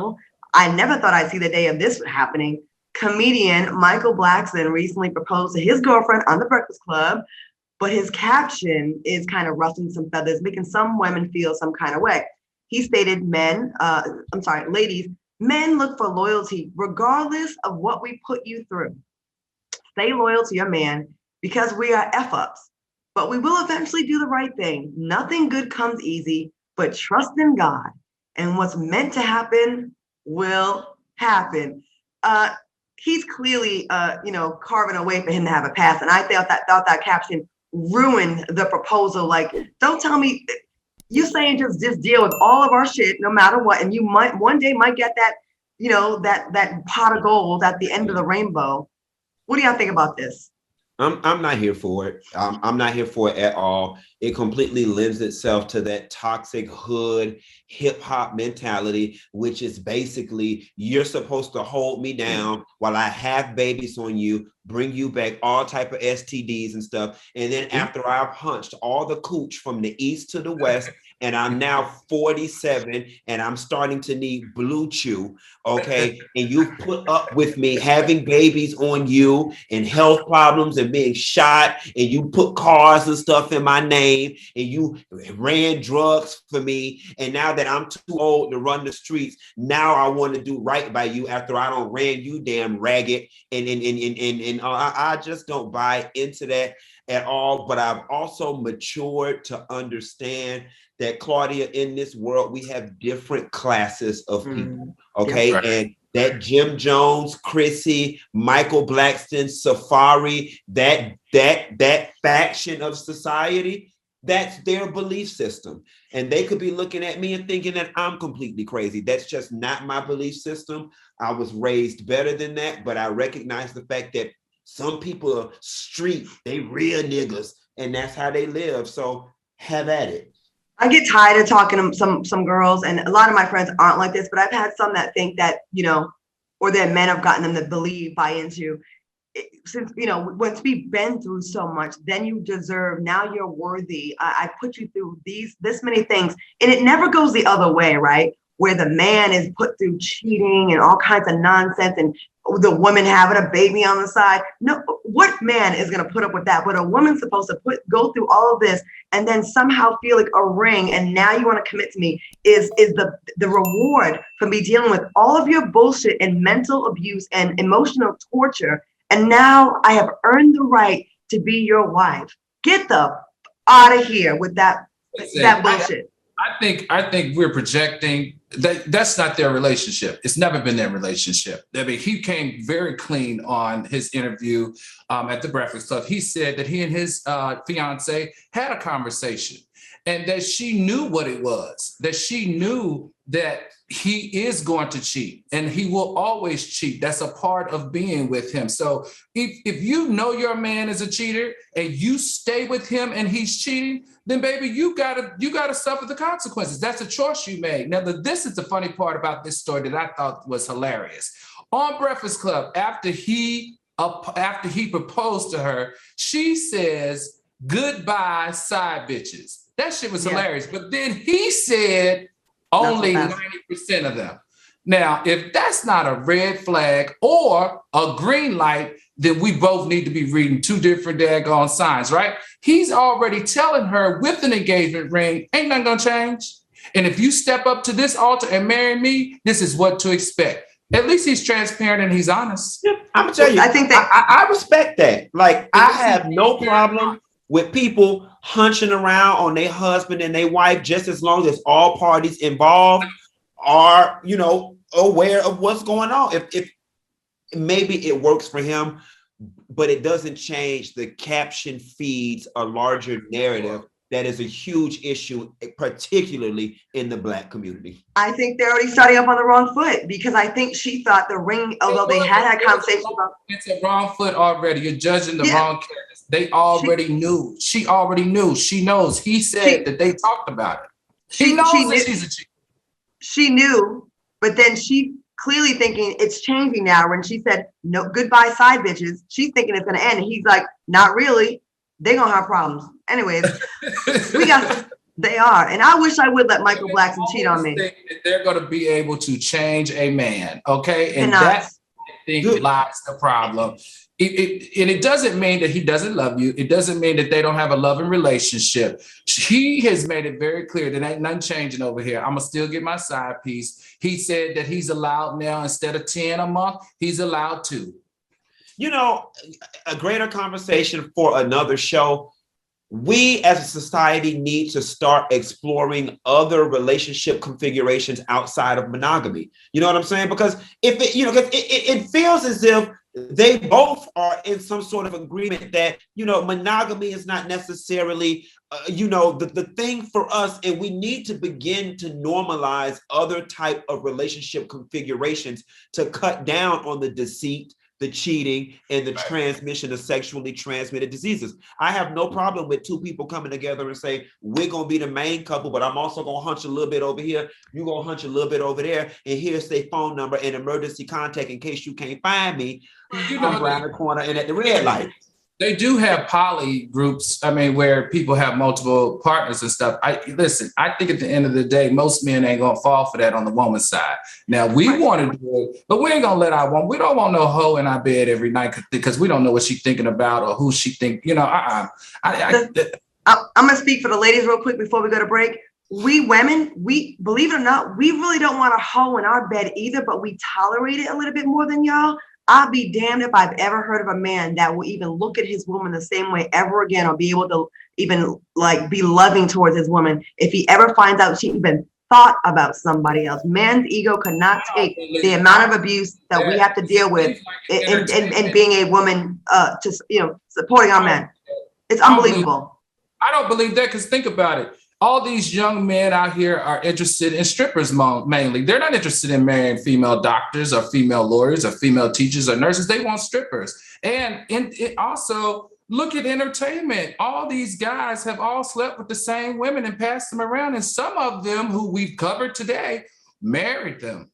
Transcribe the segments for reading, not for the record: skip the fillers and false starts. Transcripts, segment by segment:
example, I never thought I'd see the day of this happening. Comedian Michael Blackson recently proposed to his girlfriend on the Breakfast Club, but his caption is kind of ruffling some feathers, making some women feel some kind of way. He stated, ladies, men look for loyalty regardless of what we put you through. Stay loyal to your man because we are F-ups, but we will eventually do the right thing. Nothing good comes easy, but trust in God, and what's meant to happen will happen. He's clearly, carving a way for him to have a pass, and I thought that caption ruined the proposal. Like, don't tell me you saying just deal with all of our shit no matter what, and you might one day might get that, that pot of gold at the end of the rainbow. What do y'all think about this? I'm not here for it. I'm not here for it at all. It completely lends itself to that toxic hood hip hop mentality, which is basically you're supposed to hold me down while I have babies on you, bring you back all type of STDs and stuff. And then after I've hunched all the cooch from the east to the west, and I'm now 47 and I'm starting to need Blue Chew, okay? And you put up with me having babies on you and health problems and being shot, and you put cars and stuff in my name, and you ran drugs for me. And now that I'm too old to run the streets, now I want to do right by you after I don't ran you damn ragged. And I just don't buy into that at all. But I've also matured to understand that, Claudia, in this world, we have different classes of people, okay? Yeah, right. And that Jim Jones, Chrissy, Michael Blackson, Safari, that faction of society, that's their belief system. And they could be looking at me and thinking that I'm completely crazy. That's just not my belief system. I was raised better than that, but I recognize the fact that some people are street, they real niggas, and that's how they live. So have at it. I get tired of talking to some girls, and a lot of my friends aren't like this, but I've had some that think that, or that men have gotten them to buy into, since, once we've been through so much, then you deserve, now you're worthy. I put you through this many things, and it never goes the other way, right? Where the man is put through cheating and all kinds of nonsense, and the woman having a baby on the side. No, what man is going to put up with that? But a woman's supposed to go through all of this and then somehow feel like a ring, and now you want to commit to me is the reward for me dealing with all of your bullshit and mental abuse and emotional torture. And now I have earned the right to be your wife. Get the out of here with that bullshit. I think we're projecting that's not their relationship. It's never been their relationship. I mean, he came very clean on his interview at the Breakfast Club. He said that he and his fiance had a conversation, and that she knew what it was, that she knew that he is going to cheat and he will always cheat. That's a part of being with him. So if you know your man is a cheater and you stay with him and he's cheating, then baby, you gotta suffer the consequences. That's a choice you made. Now, this is the funny part about this story that I thought was hilarious. On Breakfast Club, after he proposed to her, she says, "Goodbye, side bitches." That shit was hilarious. But then he said only 90% of them. Now, if that's not a red flag or a green light, then we both need to be reading two different daggone signs, right? He's already telling her with an engagement ring, ain't nothing gonna change. And if you step up to this altar and marry me, this is what to expect. At least he's transparent and he's honest. Yeah, I'm gonna tell you, I think that I respect that. Like, I have no problem with people hunching around on their husband and their wife, just as long as all parties involved are, aware of what's going on. If maybe it works for him, but it doesn't change the caption feeds a larger narrative that is a huge issue, particularly in the Black community. I think they're already starting up on the wrong foot, because I think she thought the ring, although they had that conversation about it's a wrong foot already. You're judging the wrong characters. They already knew. She already knew. She knows. He said that they talked about it. She knows that she's a cheater. She knew, but then she clearly thinking it's changing now. When she said, "No, goodbye, side bitches," she's thinking it's going to end. And he's like, "Not really. They're going to have problems." Anyways, we got They are. And I wish I would let Michael Blackson cheat on me. Think that they're going to be able to change a man, okay? And Cannot. that, I think, lies the problem. And it doesn't mean that he doesn't love you. It doesn't mean that they don't have a loving relationship. He has made it very clear that ain't nothing changing over here. I'm going to still get my side piece. He said that he's allowed now, instead of 10 a month, he's allowed 2. You know, a greater conversation for another show. We as a society need to start exploring other relationship configurations outside of monogamy. You know what I'm saying? Because if it, you know, it feels as if they both are in some sort of agreement that, you know, monogamy is not necessarily, you know, the thing for us, and we need to begin to normalize other type of relationship configurations to cut down on the deceit, the cheating, and the transmission of sexually transmitted diseases. I have no problem with 2 people coming together and say, we're going to be the main couple, but I'm also going to hunch a little bit over here. You're going to hunch a little bit over there. And here's their phone number and emergency contact in case you can't find me. I'm around the corner and at the red light. They do have poly groups, I mean, where people have multiple partners and stuff. I think at the end of the day, most men ain't gonna fall for that on the woman's side. Now, we want to do it, but we ain't gonna let our woman, we don't want no hoe in our bed every night because we don't know what she's thinking about or who she think, you know, I'm gonna speak for the ladies real quick before we go to break. We women, we, believe it or not, we really don't want a hoe in our bed either, but we tolerate it a little bit more than y'all. I'll be damned if I've ever heard of a man that will even look at his woman the same way ever again, or be able to even like be loving towards his woman if he ever finds out she even thought about somebody else. Man's ego could not take the amount of abuse that we have to deal with in being a woman, just, you know, supporting our men. It's unbelievable. I don't believe that, because think about it. All these young men out here are interested in strippers mainly. They're not interested in marrying female doctors or female lawyers or female teachers or nurses. They want strippers. And also, look at entertainment. All these guys have all slept with the same women and passed them around. And some of them who we've covered today married them.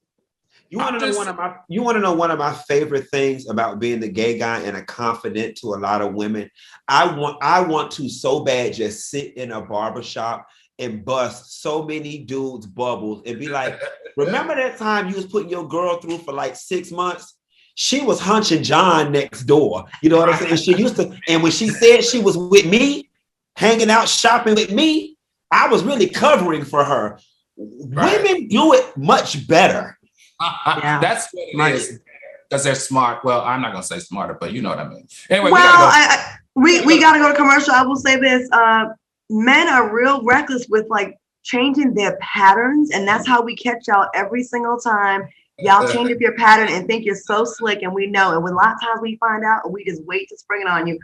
You want to know one of my favorite things about being the gay guy and a confidant to a lot of women? I want to so bad just sit in a barbershop and bust so many dudes' bubbles and be like, remember that time you was putting your girl through for like 6 months? She was hunching John next door. You know what I'm saying? She used to, and when she said she was with me, hanging out, shopping with me, I was really covering for her. Right. Women do it much better. Yeah. That's what it is. Because they're smart. Well, I'm not going to say smarter, but you know what I mean. Anyway, we got to go to commercial. I will say this. Men are real reckless with like changing their patterns. And that's how we catch y'all every single time. Y'all change up your pattern and think you're so slick. And we know. And when a lot of times we find out, we just wait to spring it on you.